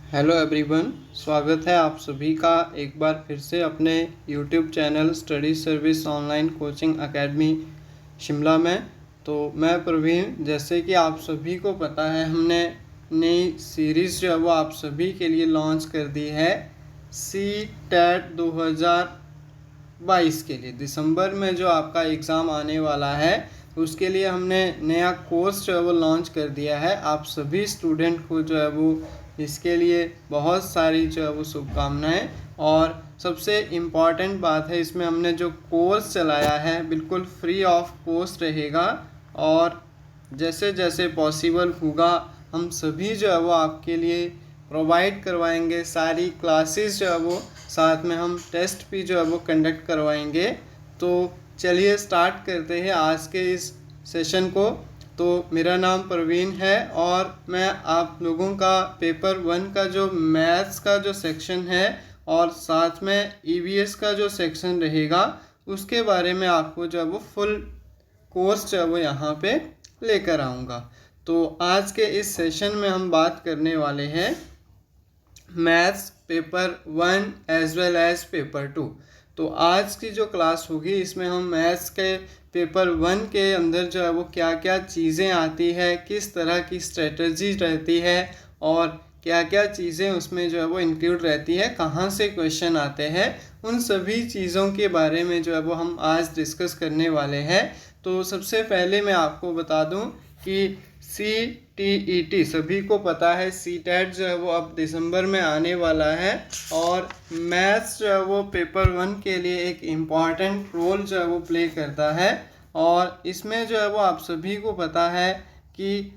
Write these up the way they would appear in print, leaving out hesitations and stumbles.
Hello everyone, स्वागत है आप सभी का एक बार फिर से अपने YouTube channel study service online coaching academy Shimla में। तो मैं प्रवीण, जैसे कि आप सभी को पता है, हमने नई सीरीज़ जो है वो आप सभी के लिए लॉन्च कर दी है। सी टेट 2022 के लिए दिसंबर में जो आपका एग्ज़ाम आने वाला है, उसके लिए हमने नया कोर्स जो है वो लॉन्च कर दिया है। आप सभी स्टूडेंट को जो है वो इसके लिए बहुत सारी जो है वो शुभकामनाएं। और सबसे इम्पॉर्टेंट बात है, इसमें हमने जो कोर्स चलाया है बिल्कुल फ्री ऑफ कॉस्ट रहेगा। और जैसे जैसे पॉसिबल होगा हम सभी जो है वो आपके लिए प्रोवाइड करवाएंगे सारी क्लासेस जो है वो, साथ में हम टेस्ट भी जो है वो कंडक्ट करवाएंगे। तो चलिए स्टार्ट करते हैं आज के इस सेशन को। तो मेरा नाम प्रवीण है और मैं आप लोगों का पेपर 1 का जो मैथ्स का जो सेक्शन है और साथ में ईवीएस का जो सेक्शन रहेगा उसके बारे में आपको जो है वो फुल कोर्स जो है वो यहाँ पे लेकर आऊँगा। तो आज के इस सेशन में हम बात करने वाले हैं maths paper 1 as well as paper 2। तो आज की जो क्लास होगी इसमें हम मैथ्स के पेपर 1 के अंदर जो है वो क्या क्या चीज़ें आती है, किस तरह की स्ट्रेटजी रहती है और क्या क्या चीज़ें उसमें जो है वो इंक्लूड रहती है, कहाँ से क्वेश्चन आते हैं, उन सभी चीज़ों के बारे में जो है वो हम आज डिस्कस करने वाले हैं। तो सबसे पहले मैं आपको बता दूं कि CTET सभी को पता है, सी टेट जो है वो अब दिसंबर में आने वाला है और मैथ्स जो है वो पेपर 1 के लिए एक इम्पॉर्टेंट रोल जो है वो प्ले करता है। और इसमें जो है वो आप सभी को पता है कि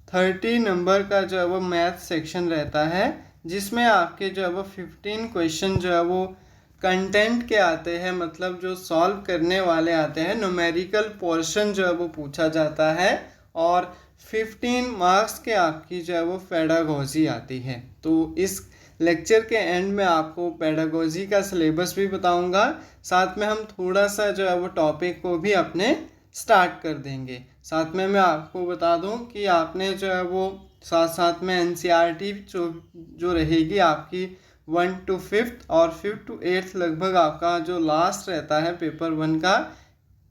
30 नंबर का जो है वो मैथ सेक्शन रहता है, जिसमें आपके जो है वो 15 क्वेश्चन जो है वो कंटेंट के आते हैं, मतलब जो सॉल्व करने वाले आते हैं, न्यूमेरिकल पोर्शन जो है वो पूछा जाता है और 15 मार्क्स के आपकी जो है वो पेडागोजी आती है। तो इस लेक्चर के एंड में आपको पेडागोजी का सिलेबस भी बताऊंगा, साथ में हम थोड़ा सा जो है वो टॉपिक को भी अपने स्टार्ट कर देंगे। साथ में मैं आपको बता दूं कि आपने जो है वो साथ साथ में एनसीईआरटी जो रहेगी आपकी 1 to 5th और 5th to 8th लगभग आपका जो लास्ट रहता है पेपर 1 का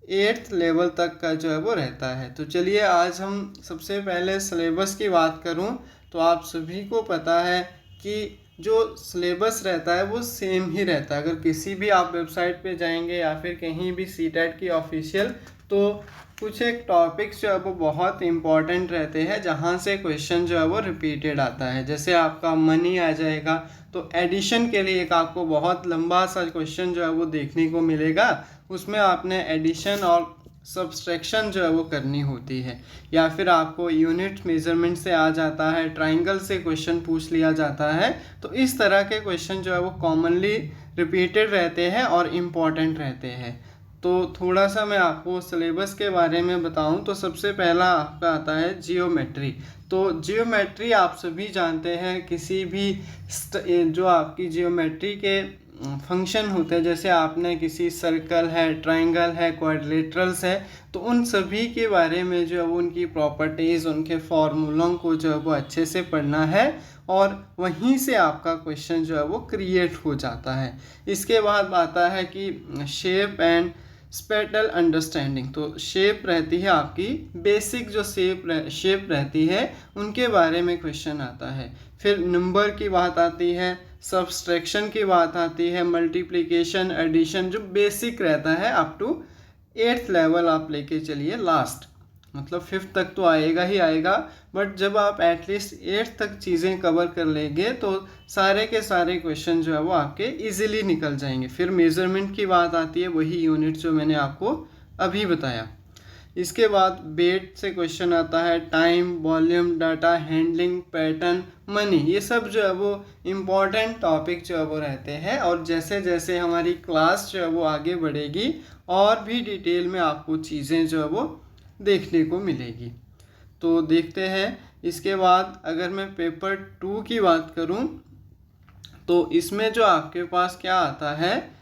8th लेवल तक का जो है वो रहता है। तो चलिए आज हम सबसे पहले सिलेबस की बात करूं तो आप सभी को पता है कि जो सिलेबस रहता है वो सेम ही रहता है। अगर किसी भी आप वेबसाइट पे जाएंगे या फिर कहीं भी सीटेट की ऑफिशियल, तो कुछ एक टॉपिक्स जो है वो बहुत इंपॉर्टेंट रहते हैं जहाँ से क्वेश्चन जो है वो रिपीटेड आता है। जैसे आपका मनी आ जाएगा, तो एडिशन के लिए एक आपको बहुत लंबा सा क्वेश्चन जो है वो देखने को मिलेगा, उसमें आपने एडिशन और सब्सट्रैक्शन जो है वो करनी होती है। या फिर आपको यूनिट मेजरमेंट से आ जाता है, ट्राइंगल से क्वेश्चन पूछ लिया जाता है। तो इस तरह के क्वेश्चन जो है वो कॉमनली रिपीटेड रहते हैं और इम्पॉर्टेंट रहते हैं। तो थोड़ा सा मैं आपको सिलेबस के बारे में बताऊं तो सबसे पहला आपका आता है जियोमेट्री। तो जियोमेट्री आप सभी जानते हैं, किसी भी जो आपकी जियोमेट्री के फंक्शन होते हैं, जैसे आपने किसी सर्कल है, ट्रायंगल है, क्वाड्रिलेटरल्स है, तो उन सभी के बारे में जो है वो उनकी प्रॉपर्टीज़, उनके फॉर्मूलों को जो है वो अच्छे से पढ़ना है और वहीं से आपका क्वेश्चन जो है वो क्रिएट हो जाता है। इसके बाद आता है कि शेप एंड स्पेटल अंडरस्टैंडिंग। तो शेप रहती है आपकी, बेसिक जो शेप रहती है उनके बारे में क्वेश्चन आता है। फिर नंबर की बात आती है, सब्सट्रैक्शन की बात आती है, मल्टीप्लिकेशन, एडिशन जो बेसिक रहता है अप टू 8th लेवल आप लेके चलिए लास्ट, मतलब 5th तक तो आएगा ही आएगा, बट जब आप एटलीस्ट 8th तक चीज़ें कवर कर लेंगे तो सारे के सारे क्वेश्चन जो है वो आपके इजीली निकल जाएंगे। फिर मेज़रमेंट की बात आती है, वही यूनिट जो मैंने आपको अभी बताया। इसके बाद बेट से क्वेश्चन आता है, time, volume, data handling, pattern, money, ये सब जो है वो इम्पॉर्टेंट टॉपिक जो है वो रहते हैं। और जैसे जैसे हमारी क्लास जो है वो आगे बढ़ेगी और भी डिटेल में आपको चीज़ें जो है वो देखने को मिलेगी। तो देखते हैं। इसके बाद अगर मैं पेपर 2 की बात करूं तो इसमें जो आपके पास क्या आता है,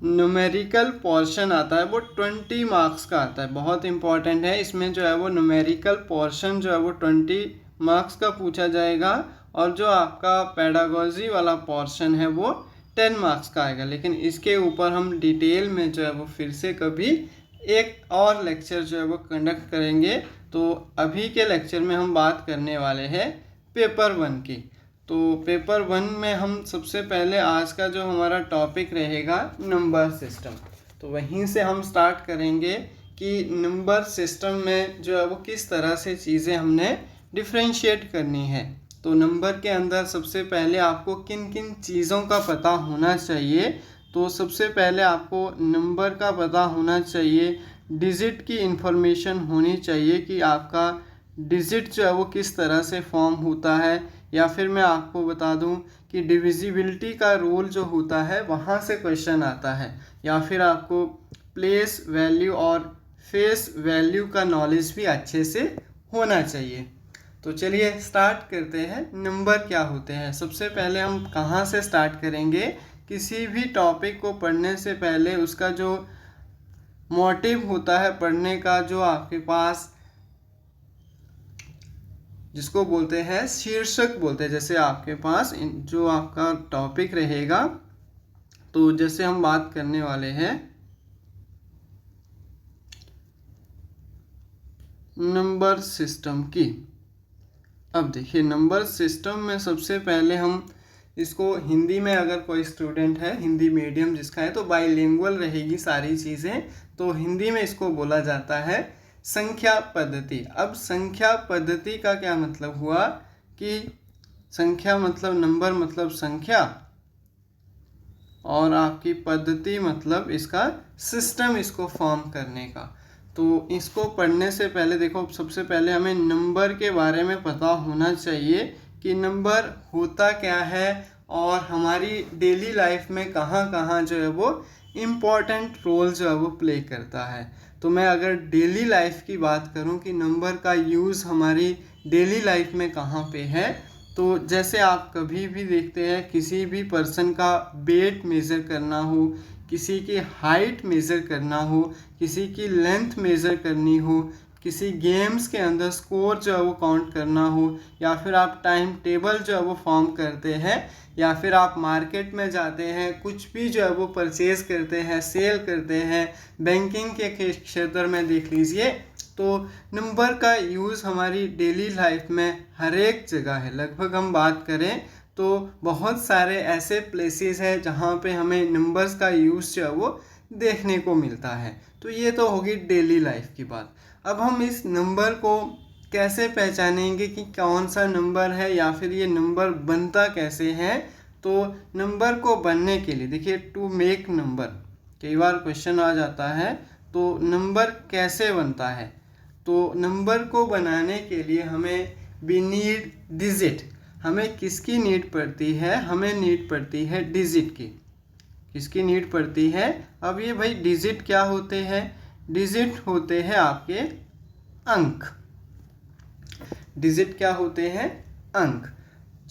न्यूमेरिकल पोर्शन आता है, वो 20 मार्क्स का आता है, बहुत इंपॉर्टेंट है। इसमें जो है वो न्यूमेरिकल पोर्शन जो है वो 20 मार्क्स का पूछा जाएगा और जो आपका पेडागोजी वाला पोर्शन है वो 10 मार्क्स का आएगा। लेकिन इसके ऊपर हम डिटेल में जो है वो फिर से कभी एक और लेक्चर जो है वो कंडक्ट करेंगे। तो अभी के लेक्चर में हम बात करने वाले हैं पेपर 1 की। तो पेपर 1 में हम सबसे पहले आज का जो हमारा टॉपिक रहेगा नंबर सिस्टम, तो वहीं से हम स्टार्ट करेंगे कि नंबर सिस्टम में जो है वो किस तरह से चीज़ें हमने डिफ्रेंशिएट करनी है। तो नंबर के अंदर सबसे पहले आपको किन किन चीज़ों का पता होना चाहिए। तो सबसे पहले आपको नंबर का पता होना चाहिए, डिजिट की इंफॉर्मेशन होनी चाहिए कि आपका डिजिट जो है वो किस तरह से फॉर्म होता है, या फिर मैं आपको बता दूं कि डिविजिबिलिटी का रूल जो होता है वहाँ से क्वेश्चन आता है, या फिर आपको प्लेस वैल्यू और फेस वैल्यू का नॉलेज भी अच्छे से होना चाहिए। तो चलिए स्टार्ट करते हैं। नंबर क्या होते हैं, सबसे पहले हम कहाँ से स्टार्ट करेंगे। किसी भी टॉपिक को पढ़ने से पहले उसका जो मोटिव होता है पढ़ने का, जो आपके पास जिसको बोलते हैं शीर्षक बोलते हैं, जैसे आपके पास जो आपका टॉपिक रहेगा, तो जैसे हम बात करने वाले हैं नंबर सिस्टम की। अब देखिए नंबर सिस्टम में सबसे पहले हम इसको हिंदी में, अगर कोई स्टूडेंट है हिंदी मीडियम जिसका है तो बाइलिंगुअल रहेगी सारी चीज़ें, तो हिंदी में इसको बोला जाता है संख्या पद्धति। अब संख्या पद्धति का क्या मतलब हुआ कि संख्या मतलब नंबर मतलब संख्या, और आपकी पद्धति मतलब इसका सिस्टम, इसको फॉर्म करने का। तो इसको पढ़ने से पहले देखो सबसे पहले हमें नंबर के बारे में पता होना चाहिए कि नंबर होता क्या है और हमारी डेली लाइफ में कहाँ कहाँ जो है वो इम्पॉर्टेंट रोल जो है वो प्ले करता है। तो मैं अगर डेली लाइफ की बात करूं कि नंबर का यूज़ हमारी डेली लाइफ में कहाँ पे है, तो जैसे आप कभी भी देखते हैं किसी भी पर्सन का वेट मेज़र करना हो, किसी की हाइट मेज़र करना हो, किसी की लेंथ मेज़र करनी हो, किसी गेम्स के अंदर स्कोर जो है वो काउंट करना हो, या फिर आप टाइम टेबल जो है वो फॉर्म करते हैं, या फिर आप मार्केट में जाते हैं कुछ भी जो है वो परचेज़ करते हैं, सेल करते हैं, बैंकिंग के क्षेत्र में देख लीजिए, तो नंबर का यूज़ हमारी डेली लाइफ में हर एक जगह है। लगभग हम बात करें तो बहुत सारे ऐसे प्लेसेस हैं जहाँ पे हमें नंबर्स का यूज़ जो है वो देखने को मिलता है। तो ये तो होगी डेली लाइफ की बात। अब हम इस नंबर को कैसे पहचानेंगे कि कौन सा नंबर है, या फिर ये नंबर बनता कैसे है। तो नंबर को बनने के लिए देखिए, टू मेक नंबर, कई बार क्वेश्चन आ जाता है, तो नंबर कैसे बनता है। तो नंबर को बनाने के लिए हमें वी नीड डिजिट। हमें किसकी नीड पड़ती है, हमें नीड पड़ती है डिजिट की। किसकी नीड पड़ती है। अब ये भाई डिजिट क्या होते हैं, डिजिट होते हैं आपके अंक। डिजिट क्या होते हैं, अंक।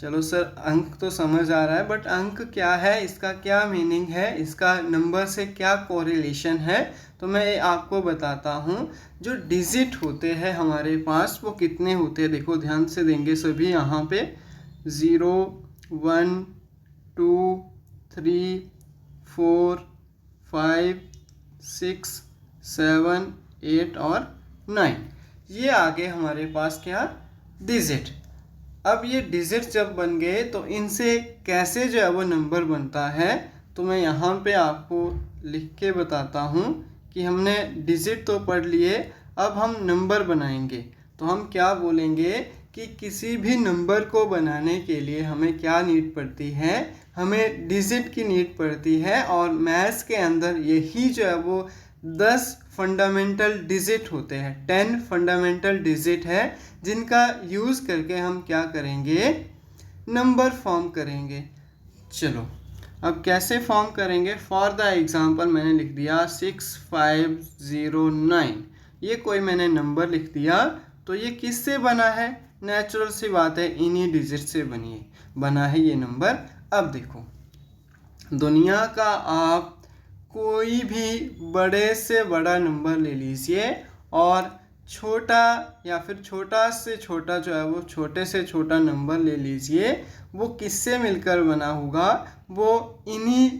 चलो सर अंक तो समझ आ रहा है, बट अंक क्या है, इसका क्या मीनिंग है, इसका नंबर से क्या कोरिलेशन है, तो मैं आपको बताता हूँ। जो डिजिट होते हैं हमारे पास वो कितने होते हैं, देखो ध्यान से देंगे सभी यहाँ पे 0 1 2 3 4 5 6 7 8 और 9, ये आगे हमारे पास क्या डिजिट। अब ये डिजिट जब बन गए तो इनसे कैसे जो है वो नंबर बनता है, तो मैं यहाँ पे आपको लिख के बताता हूँ कि हमने डिजिट तो पढ़ लिए, अब हम नंबर बनाएंगे। तो हम क्या बोलेंगे कि किसी भी नंबर को बनाने के लिए हमें क्या नीड पड़ती है, हमें डिजिट की नीड पड़ती है। और मैथ्स के अंदर यही जो है वो 10 फंडामेंटल डिजिट होते हैं, 10 फंडामेंटल डिजिट है, जिनका यूज़ करके हम क्या करेंगे, नंबर फॉर्म करेंगे। चलो अब कैसे फॉर्म करेंगे, फॉर द एग्जांपल मैंने लिख दिया 6509, ये कोई मैंने नंबर लिख दिया, तो ये किससे बना है, नेचुरल सी बात है इन्हीं डिजिट से बना है ये नंबर। अब देखो दुनिया का आप कोई भी बड़े से बड़ा नंबर ले लीजिए और छोटा या फिर छोटा से छोटा जो है वो छोटे से छोटा नंबर ले लीजिए, वो किससे मिलकर बना होगा, वो इन्हीं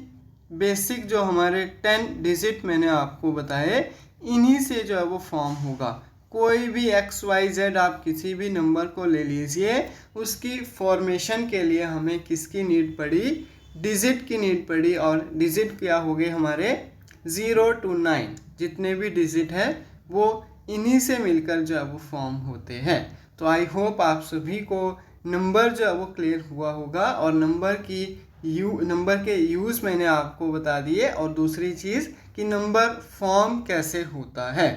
बेसिक जो हमारे 10 डिजिट मैंने आपको बताए, इन्हीं से जो है वो फॉर्म होगा। कोई भी XYZ आप किसी भी नंबर को ले लीजिए, उसकी फॉर्मेशन के लिए हमें किसकी नीड पड़ी, डिजिट की नीड पड़ी। और डिजिट क्या हो गए हमारे 0 to 9, जितने भी डिजिट है वो इन्हीं से मिलकर जो है वो फॉर्म होते हैं। तो आई होप आप सभी को नंबर जो है वो क्लियर हुआ होगा, और नंबर के यूज़ मैंने आपको बता दिए, और दूसरी चीज़ कि नंबर फॉर्म कैसे होता है।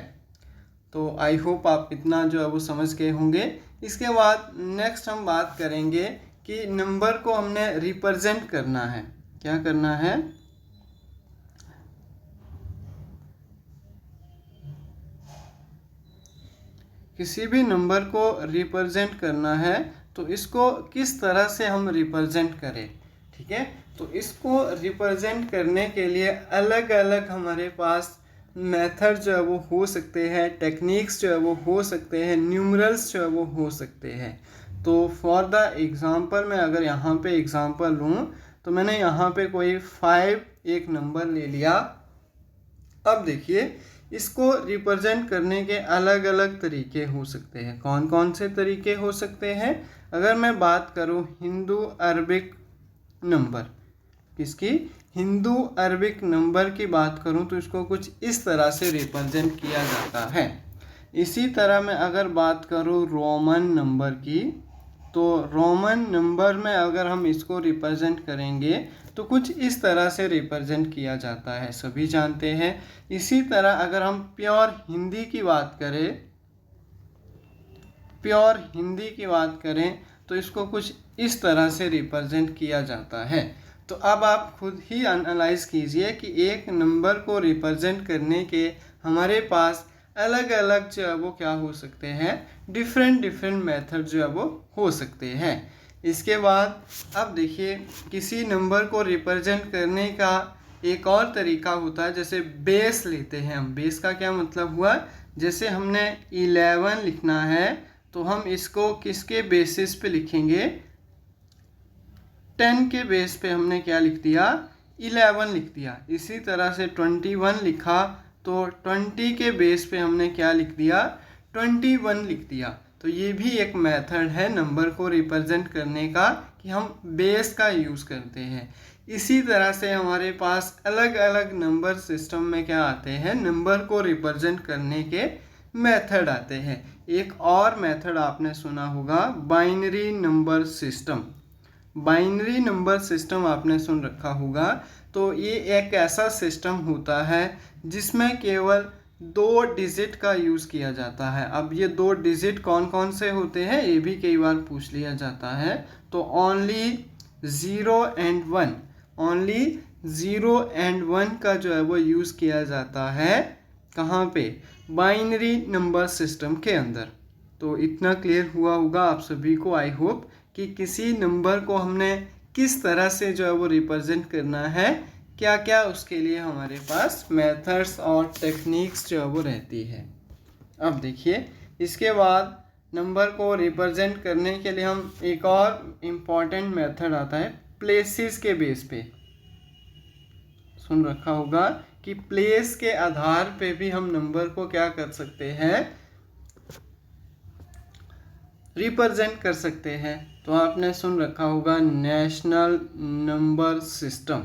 तो आई होप आप इतना जो है वो समझ गए होंगे। इसके बाद नेक्स्ट हम बात करेंगे कि नंबर को हमने रिप्रेजेंट करना है। क्या करना है, किसी भी नंबर को रिप्रेजेंट करना है तो इसको किस तरह से हम रिप्रेजेंट करें। ठीक है, तो इसको रिप्रेजेंट करने के लिए अलग अलग हमारे पास मेथड जो है वो हो सकते हैं, टेक्निक्स जो है वो हो सकते हैं, न्यूमरल्स जो है वो हो सकते हैं। तो फॉर द एग्ज़ाम्पल मैं अगर यहाँ पे एग्ज़ाम्पल लूँ तो मैंने यहाँ पे कोई 5 एक नंबर ले लिया। अब देखिए, इसको रिप्रेजेंट करने के अलग अलग तरीके हो सकते हैं। कौन कौन से तरीके हो सकते हैं, अगर मैं बात करूँ हिंदू अरबिक नंबर, किसकी, हिंदू अरबिक नंबर की बात करूं तो इसको कुछ इस तरह से रिप्रेजेंट किया जाता है। इसी तरह मैं अगर बात करूं रोमन नंबर की, तो रोमन नंबर में अगर हम इसको रिप्रेजेंट करेंगे तो कुछ इस तरह से रिप्रेजेंट किया जाता है, सभी जानते हैं। इसी तरह अगर हम प्योर हिंदी की बात करें तो इसको कुछ इस तरह से रिप्रेजेंट किया जाता है। तो अब आप खुद ही एनालाइज कीजिए कि एक नंबर को रिप्रेजेंट करने के हमारे पास अलग अलग जो है वो क्या हो सकते हैं, डिफरेंट मेथड जो है वो हो सकते हैं। इसके बाद अब देखिए, किसी नंबर को रिप्रेजेंट करने का एक और तरीका होता है, जैसे बेस लेते हैं हम। बेस का क्या मतलब हुआ, जैसे हमने 11 लिखना है तो हम इसको किसके बेसिस पे लिखेंगे, 10 के बेस पे हमने क्या लिख दिया, 11 लिख दिया। इसी तरह से 21 लिखा तो 20 के बेस पे हमने क्या लिख दिया, 21 लिख दिया। तो ये भी एक मेथड है नंबर को रिप्रेजेंट करने का, कि हम बेस का यूज़ करते हैं। इसी तरह से हमारे पास अलग अलग नंबर सिस्टम में क्या आते हैं, नंबर को रिप्रेजेंट करने के मेथड आते हैं। एक और मेथड आपने सुना होगा, binary number system. Binary number system आपने सुन रखा होगा। तो ये एक ऐसा सिस्टम होता है जिसमें केवल 2 डिजिट का यूज़ किया जाता है। अब ये 2 डिजिट कौन कौन से होते हैं, ये भी कई बार पूछ लिया जाता है। तो ओनली 0 and 1, ओनली 0 and 1 का जो है वो यूज़ किया जाता है। कहाँ पे, बाइनरी नंबर सिस्टम के अंदर। तो इतना क्लियर हुआ होगा आप सभी को, आई होप, कि किसी नंबर को हमने किस तरह से जो है वो रिप्रेजेंट करना है, क्या क्या उसके लिए हमारे पास मेथड्स और टेक्निक्स जो है वो रहती है। अब देखिए, इसके बाद नंबर को रिप्रेजेंट करने के लिए हम एक और इम्पॉर्टेंट मेथड आता है, प्लेसेस के बेस पे। सुन रखा होगा कि प्लेस के आधार पे भी हम नंबर को क्या कर सकते हैं, रिप्रेजेंट कर सकते हैं। तो आपने सुन रखा होगा national number system,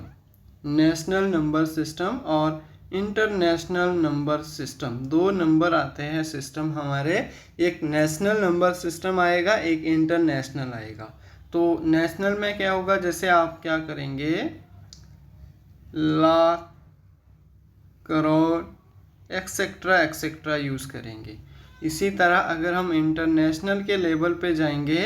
national number system और इंटरनेशनल नंबर सिस्टम। 2 नंबर आते हैं सिस्टम हमारे, एक नेशनल नंबर सिस्टम आएगा, एक इंटरनेशनल आएगा। तो नेशनल में क्या होगा, जैसे आप क्या करेंगे, lakh, crore, etcetera etcetera use करेंगे। इसी तरह अगर हम इंटरनेशनल के लेवल पे जाएंगे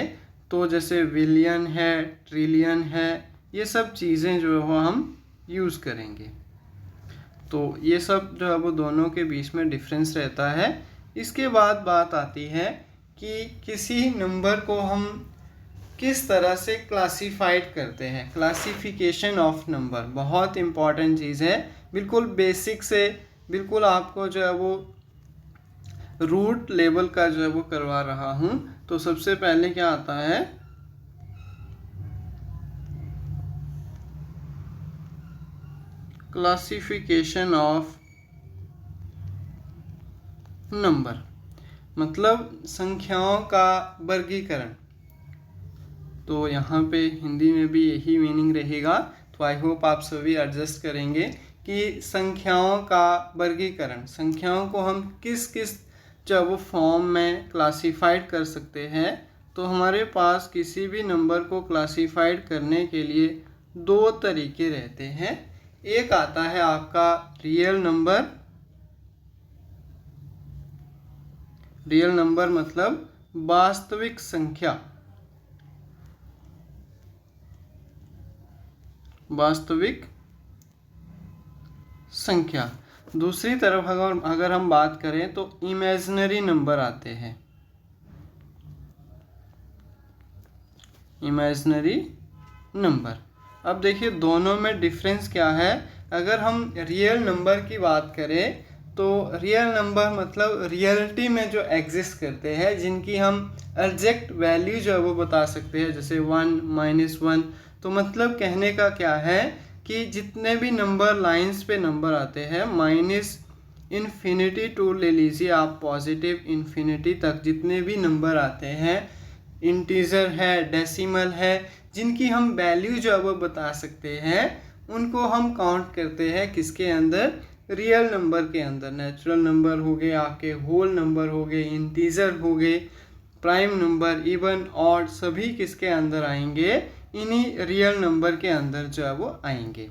तो जैसे बिलियन है, ट्रिलियन है, ये सब चीज़ें जो है हम यूज़ करेंगे। तो ये सब जो है वो दोनों के बीच में डिफरेंस रहता है। इसके बाद बात आती है कि किसी नंबर को हम किस तरह से क्लासीफाइड करते हैं। क्लासिफिकेशन ऑफ नंबर बहुत इम्पॉर्टेंट चीज़ है, बिल्कुल बेसिक से बिल्कुल आपको जो है वो रूट लेवल का जो है वो करवा रहा हूँ। तो सबसे पहले क्या आता है, क्लासिफिकेशन ऑफ नंबर, मतलब संख्याओं का वर्गीकरण। तो यहाँ पे हिंदी में भी यही मीनिंग रहेगा। तो आई होप आप सभी एडजस्ट करेंगे कि संख्याओं का वर्गीकरण, संख्याओं को हम किस किस जो वो फॉर्म में क्लासिफाइड कर सकते हैं। तो हमारे पास किसी भी नंबर को क्लासिफाइड करने के लिए दो तरीके रहते हैं। एक आता है आपका रियल नंबर, रियल नंबर मतलब वास्तविक संख्या, वास्तविक संख्या। दूसरी तरफ अगर हम बात करें तो इमेजिनरी नंबर आते हैं, इमेजिनरी नंबर। अब देखिए दोनों में डिफरेंस क्या है। अगर हम रियल नंबर की बात करें तो रियल नंबर मतलब रियलिटी में जो एग्जिस्ट करते हैं, जिनकी हम एग्जैक्ट वैल्यू जो है वो बता सकते हैं, जैसे 1 -1। तो मतलब कहने का क्या है कि जितने भी नंबर लाइंस पे नंबर आते हैं, -इन्फिनिटी टू ले लीजिए आप पॉजिटिव इन्फिनिटी तक, जितने भी नंबर आते हैं, इंटीजर है, डेसिमल है, जिनकी हम वैल्यू जो है वो बता सकते हैं, उनको हम काउंट करते हैं किसके अंदर, रियल नंबर के अंदर। नेचुरल नंबर हो गए आपके, होल नंबर हो गए, इंटीजर हो गए, प्राइम नंबर, इवन, ऑड, सभी किसके अंदर आएंगे, इन्हीं रियल नंबर के अंदर जो है वो आएंगे।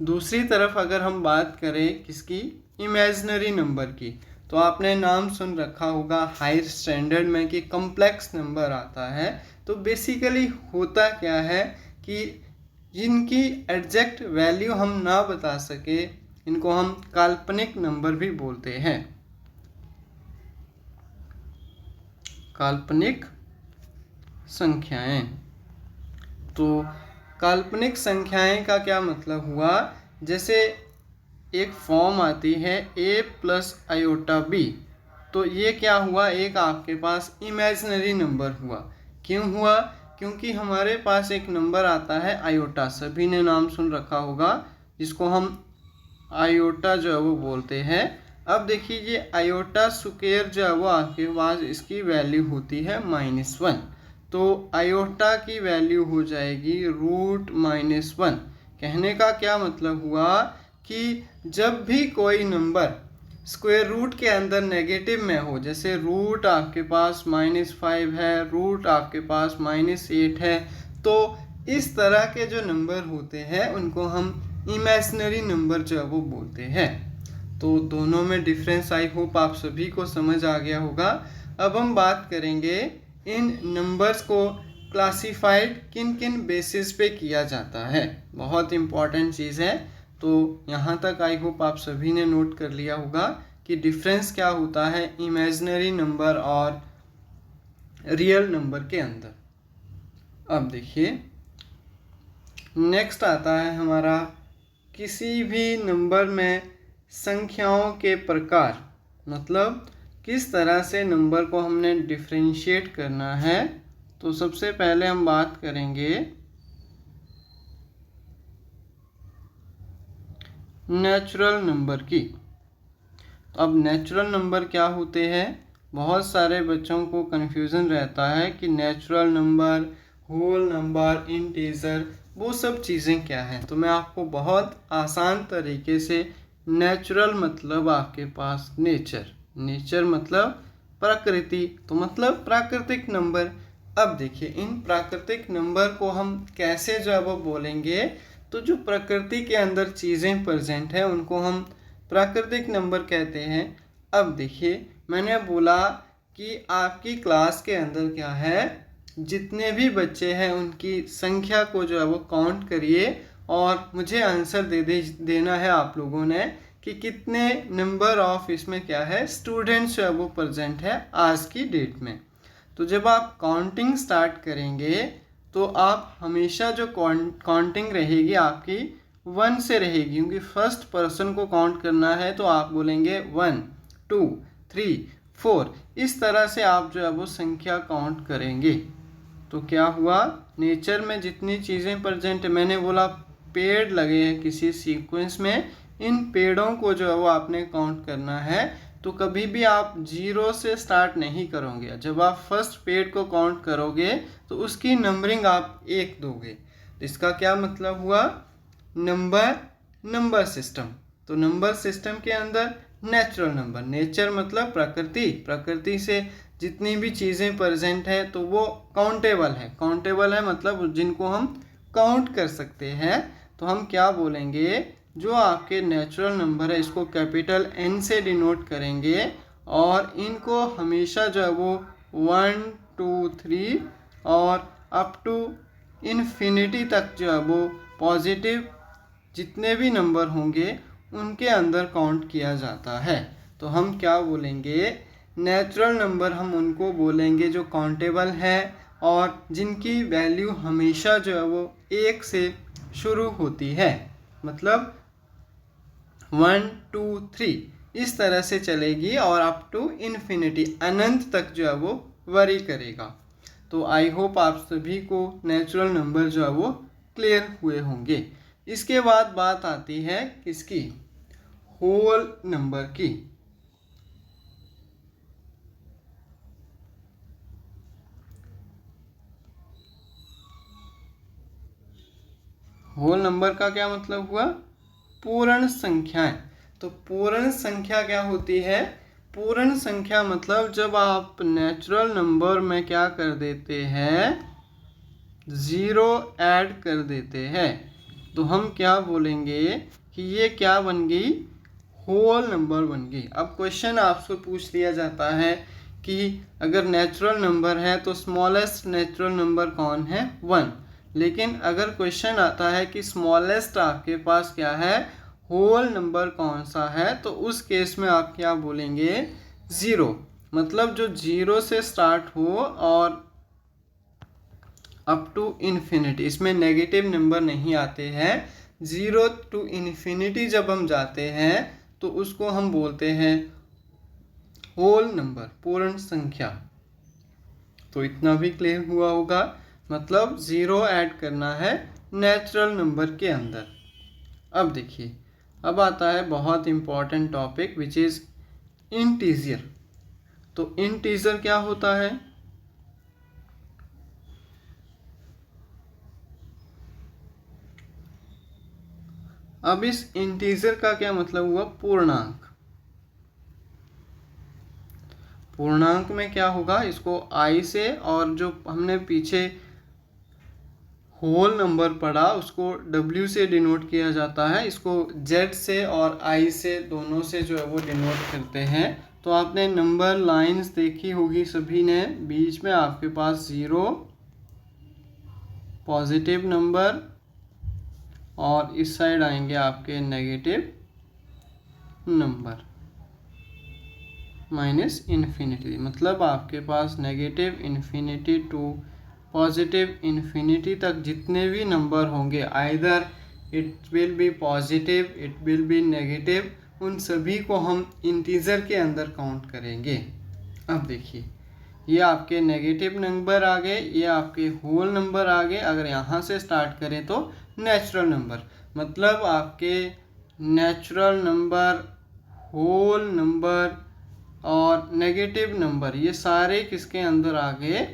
दूसरी तरफ अगर हम बात करें किसकी, इमेजिनरी नंबर की, तो आपने नाम सुन रखा होगा हायर स्टैंडर्ड में कि कॉम्प्लेक्स नंबर आता है। तो बेसिकली होता क्या है कि जिनकी एग्जैक्ट वैल्यू हम ना बता सके, इनको हम काल्पनिक नंबर भी बोलते हैं, काल्पनिक संख्याएं। तो काल्पनिक संख्याएं का क्या मतलब हुआ, जैसे एक फॉर्म आती है a+i/b, तो ये क्या हुआ, एक आपके पास इमेजिनरी नंबर हुआ। क्यों हुआ, क्योंकि हमारे पास एक नंबर आता है आयोटा, सभी ने नाम सुन रखा होगा, जिसको हम आयोटा जो है वो बोलते हैं। अब देखिए ये आयोटा स्क्वायर जो है वो आपके पास इसकी वैल्यू होती है -1, तो आयोटा की वैल्यू हो जाएगी √-1। कहने का क्या मतलब हुआ कि जब भी कोई नंबर स्क्वायर रूट के अंदर नेगेटिव में हो, जैसे रूट आपके पास -5 है, रूट आपके पास -8 है, तो इस तरह के जो नंबर होते हैं उनको हम इमेजिनरी नंबर जो है वो बोलते हैं। तो दोनों में डिफरेंस आई होप आप सभी को समझ आ गया होगा। अब हम बात करेंगे इन नंबर्स को क्लासिफाइड किन किन बेसिस पे किया जाता है, बहुत इम्पॉर्टेंट चीज़ है। तो यहाँ तक आई होप आप सभी ने नोट कर लिया होगा कि डिफरेंस क्या होता है इमेजिनरी नंबर और रियल नंबर के अंदर। अब देखिए नेक्स्ट आता है हमारा किसी भी नंबर में संख्याओं के प्रकार, मतलब किस तरह से नंबर को हमने डिफरेंशिएट करना है। तो सबसे पहले हम बात करेंगे नेचुरल नंबर की। अब नेचुरल नंबर क्या होते हैं, बहुत सारे बच्चों को कन्फ्यूज़न रहता है कि natural number, whole number, integer, वो सब चीज़ें क्या हैं। तो मैं आपको बहुत आसान तरीके से, नेचुरल मतलब आपके पास नेचर, नेचर मतलब प्रकृति, तो मतलब प्राकृतिक नंबर। अब देखिए इन प्राकृतिक नंबर को हम कैसे जो है वो बोलेंगे, तो जो प्रकृति के अंदर चीज़ें प्रेजेंट हैं उनको हम प्राकृतिक नंबर कहते हैं। अब देखिए मैंने बोला कि आपकी क्लास के अंदर क्या है, जितने भी बच्चे हैं उनकी संख्या को जो है वो काउंट करिए और मुझे आंसर देना है आप लोगों ने कि कितने नंबर ऑफ इसमें क्या है स्टूडेंट्स जो है वो प्रेजेंट है आज की डेट में। तो जब आप काउंटिंग स्टार्ट करेंगे तो आप हमेशा जो काउंटिंग रहेगी आपकी 1 से रहेगी, क्योंकि फर्स्ट पर्सन को काउंट करना है। तो आप बोलेंगे 1 2 3 4। इस तरह से आप जो है वो संख्या काउंट करेंगे। तो क्या हुआ, नेचर में जितनी चीज़ें प्रेजेंट है, मैंने बोला पेड़ लगे हैं किसी सीक्वेंस में, इन पेड़ों को जो है वो आपने काउंट करना है। तो कभी भी आप 0 से स्टार्ट नहीं करोगे। जब आप फर्स्ट पेड़ को काउंट करोगे तो उसकी नंबरिंग आप 1 दोगे। इसका क्या मतलब हुआ, नंबर सिस्टम। तो नंबर सिस्टम के अंदर नेचुरल नंबर, नेचर मतलब प्रकृति, प्रकृति से जितनी भी चीज़ें प्रेजेंट है तो वो काउंटेबल है। काउंटेबल है मतलब जिनको हम काउंट कर सकते हैं। तो हम क्या बोलेंगे, जो आपके नेचुरल नंबर है इसको कैपिटल N से डिनोट करेंगे और इनको हमेशा जो है वो 1 2 3 और अप टू इन्फिनिटी तक जो है वो पॉजिटिव जितने भी नंबर होंगे उनके अंदर काउंट किया जाता है। तो हम क्या बोलेंगे, नेचुरल नंबर हम उनको बोलेंगे जो काउंटेबल है और जिनकी वैल्यू हमेशा जो है वो 1 से शुरू होती है, मतलब 1 2 3 इस तरह से चलेगी और अप टू इन्फिनिटी अनंत तक जो है वो वरी करेगा। तो आई होप आप सभी को नेचुरल नंबर जो है वो क्लियर हुए होंगे। इसके बाद बात आती है किसकी, होल नंबर की। होल नंबर का क्या मतलब हुआ, पूर्ण संख्याएं। तो पूर्ण संख्या क्या होती है, पूर्ण संख्या मतलब जब आप नेचुरल नंबर में क्या कर देते हैं, 0 ऐड कर देते हैं, तो हम क्या बोलेंगे कि ये क्या बन गई, होल नंबर बन गई। अब क्वेश्चन आपसे पूछ लिया जाता है कि अगर नेचुरल नंबर है तो स्मॉलेस्ट नेचुरल नंबर कौन है, 1। लेकिन अगर क्वेश्चन आता है कि स्मॉलेस्ट आपके पास क्या है, होल नंबर कौन सा है, तो उस केस में आप क्या बोलेंगे, 0। मतलब जो 0 से स्टार्ट हो और अप टू इन्फिनिटी, इसमें नेगेटिव नंबर नहीं आते हैं। 0 टू इन्फिनिटी जब हम जाते हैं तो उसको हम बोलते हैं होल नंबर, पूर्ण संख्या। तो इतना भी क्लियर हुआ होगा, मतलब 0 ऐड करना है नेचुरल नंबर के अंदर। अब देखिए, अब आता है बहुत important topic which is integer. तो इंटीजर क्या होता है, अब इस इंटीजर का क्या मतलब हुआ, पूर्णांक। पूर्णांक में क्या होगा, इसको I से, और जो हमने पीछे होल नंबर पढ़ा उसको W से डिनोट किया जाता है, इसको Z से और I से दोनों से जो है वो डिनोट करते हैं। तो आपने नंबर लाइंस देखी होगी सभी ने, बीच में आपके पास 0 पॉजिटिव नंबर और इस साइड आएंगे आपके नेगेटिव नंबर माइनस इन्फिनिटी। मतलब आपके पास negative infinity to positive infinity तक जितने भी नंबर होंगे, either it will be positive, it will be negative, उन सभी को हम इंटीजर के अंदर काउंट करेंगे। अब देखिए, ये आपके नेगेटिव नंबर आ गए, ये आपके होल नंबर आ गए। अगर यहाँ से स्टार्ट करें तो नेचुरल नंबर, मतलब आपके नेचुरल नंबर, होल नंबर और नेगेटिव नंबर, ये सारे किसके अंदर आ गए,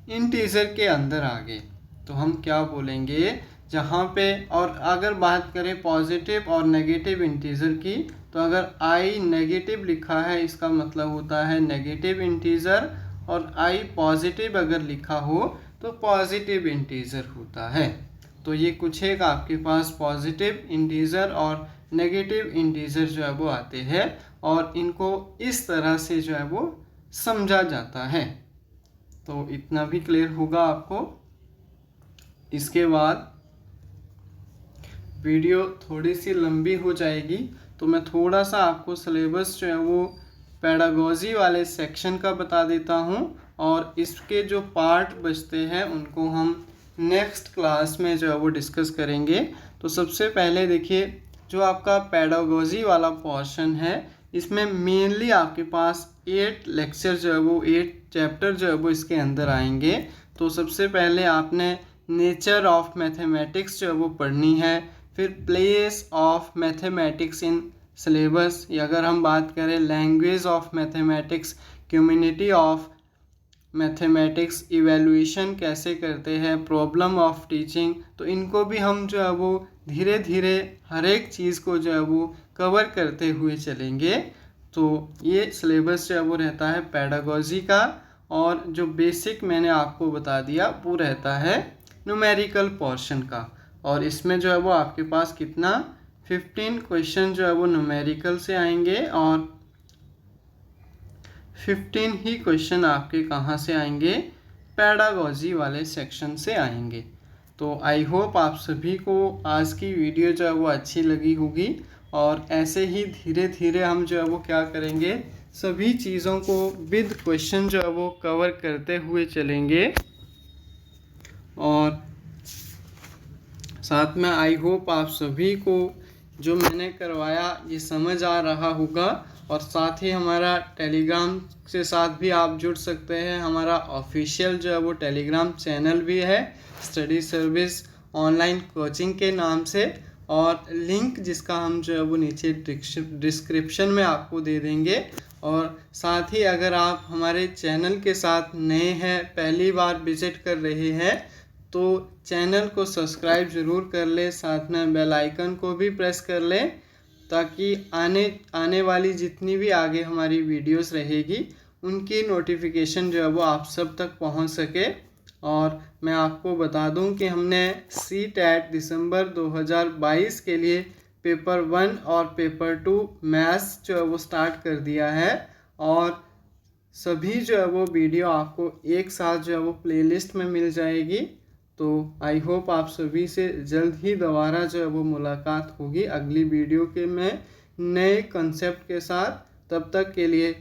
इंटीजर के अंदर आ गए। तो हम क्या बोलेंगे जहाँ पे, और अगर बात करें पॉजिटिव और नेगेटिव इंटीजर की, तो अगर I नेगेटिव लिखा है इसका मतलब होता है नेगेटिव इंटीजर, और I पॉजिटिव अगर लिखा हो तो पॉजिटिव इंटीजर होता है। तो ये कुछ एक आपके पास पॉजिटिव इंटीजर और नेगेटिव इंटीजर जो है वो आते हैं, और इनको इस तरह से जो है वो समझा जाता है। तो इतना भी क्लियर होगा आपको। इसके बाद वीडियो थोड़ी सी लंबी हो जाएगी, तो मैं थोड़ा सा आपको सिलेबस जो है वो पेडागोजी वाले सेक्शन का बता देता हूँ, और इसके जो पार्ट बचते हैं उनको हम नेक्स्ट क्लास में जो है वो डिस्कस करेंगे। तो सबसे पहले देखिए, जो आपका पेडागोजी वाला पोर्शन है, इसमें मेनली आपके पास 8 लेक्चर जो है वो 8 चैप्टर जो है वो इसके अंदर आएंगे। तो सबसे पहले आपने नेचर ऑफ मैथमेटिक्स जो है वो पढ़नी है, फिर place of mathematics in syllabus, या अगर हम बात करें language of mathematics, community of mathematics, evaluation कैसे करते हैं, प्रॉब्लम ऑफ टीचिंग। तो इनको भी हम जो है वो धीरे धीरे हर एक चीज़ को जो है वो कवर करते हुए चलेंगे। तो ये सिलेबस जो है वो रहता है पेडागोजी का, और जो बेसिक मैंने आपको बता दिया वो रहता है न्यूमेरिकल पोर्शन का। और इसमें जो है वो आपके पास कितना 15 क्वेश्चन जो है वो न्यूमेरिकल से आएंगे, और 15 ही क्वेश्चन आपके कहाँ से आएंगे, पेडागोजी वाले सेक्शन से आएंगे। तो आई होप आप सभी को आज की वीडियो जो है वो अच्छी लगी होगी, और ऐसे ही धीरे धीरे हम जो है वो क्या करेंगे, सभी चीज़ों को विद क्वेश्चन जो है वो कवर करते हुए चलेंगे। और साथ में आई होप आप सभी को जो मैंने करवाया ये समझ आ रहा होगा। और साथ ही हमारा टेलीग्राम के साथ भी आप जुड़ सकते हैं। हमारा ऑफिशियल जो है वो टेलीग्राम चैनल भी है, स्टडी सर्विस ऑनलाइन कोचिंग के नाम से, और लिंक जिसका हम जो है वो नीचे डिस्क्रिप्शन में आपको दे देंगे। और साथ ही अगर आप हमारे चैनल के साथ नए हैं, पहली बार विजिट कर रहे हैं, तो चैनल को सब्सक्राइब ज़रूर कर ले, साथ में बेल आइकन को भी प्रेस कर ले, ताकि आने वाली जितनी भी आगे हमारी वीडियोस रहेगी उनकी नोटिफिकेशन जो है वो आप सब तक पहुंच सके। और मैं आपको बता दूं कि हमने CTET दिसंबर 2022 के लिए पेपर 1 और पेपर 2 मैथ्स जो है वो स्टार्ट कर दिया है, और सभी जो है वो वीडियो आपको एक साथ जो है वो प्लेलिस्ट में मिल जाएगी। तो आई होप आप सभी से जल्द ही दोबारा जो है वो मुलाकात होगी अगली वीडियो के में नए कंसेप्ट के साथ। तब तक के लिए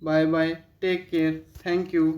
bye bye, take care, thank you.